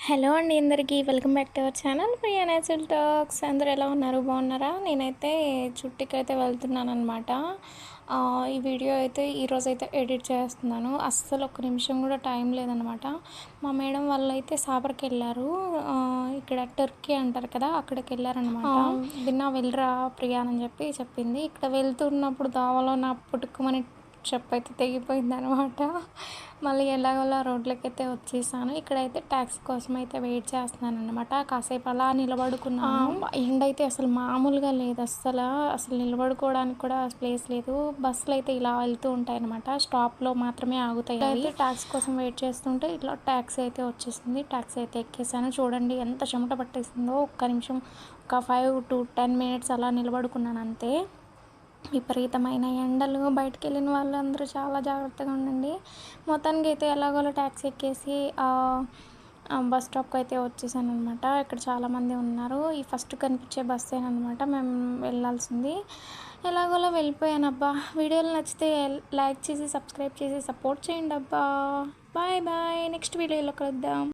Hello అండి అందరికీ welcome back to our channel Priya natural talks. అందరూ ఎలా ఉన్నారు, బాగున్నారా? నేనైతే చుట్టికైతే వెళ్తున్నాను అనమాట. ఈ వీడియో అయితే ఈరోజైతే ఎడిట్ చేస్తున్నాను. అస్సలు ఒక్క నిమిషం కూడా టైం లేదనమాట. మా మేడం వాళ్ళు అయితే సాబర్కి వెళ్ళారు. ఇక్కడ టర్కీ అంటారు కదా, అక్కడికి వెళ్ళారనమాట. విన్నా వెళ్ళరా ప్రియా అని చెప్పింది. ఇక్కడ వెళ్తున్నప్పుడు దావలో నా పుట్టుకుమని చెప్పైతే తెగిపోయింది అనమాట. మళ్ళీ ఎలాగోలా రోడ్లకి అయితే వచ్చేసాను. ఇక్కడైతే ట్యాక్సీ కోసం అయితే వెయిట్ చేస్తున్నాను అనమాట. కాసేపు అలా నిలబడుకున్నాను. ఎండ అయితే అసలు మామూలుగా లేదు. అసలు నిలబడుకోవడానికి కూడా ప్లేస్ లేదు. బస్సులు అయితే ఇలా వెళ్తూ ఉంటాయి అనమాట. స్టాప్లో మాత్రమే ఆగుతాయి. అయితే ట్యాక్సీ కోసం వెయిట్ చేస్తుంటే ఇట్లా ట్యాక్సీ అయితే వచ్చేసింది. ట్యాక్సీ అయితే ఎక్కేసాను. చూడండి ఎంత చెమట పట్టేసిందో. ఒక్క నిమిషం, ఒక 5 to 10 minutes అలా నిలబడుకున్నాను అంతే. విపరీతమైన ఎండలు. బయటకు వెళ్ళిన వాళ్ళందరూ చాలా జాగ్రత్తగా ఉండండి. మొత్తానికి అయితే ఎలాగోలా ట్యాక్సీ ఎక్కేసి బస్ స్టాప్కి అయితే వచ్చేసాను అనమాట. ఇక్కడ చాలామంది ఉన్నారు. ఈ ఫస్ట్ కనిపించే బస్సేనమాట మేము వెళ్ళాల్సింది. ఎలాగోలా వెళ్ళిపోయాను అబ్బా. వీడియోలు నచ్చితే లైక్ చేసి సబ్స్క్రైబ్ చేసి సపోర్ట్ చేయండి అబ్బా. Bye bye. నెక్స్ట్ వీడియోలో కలుద్దాం.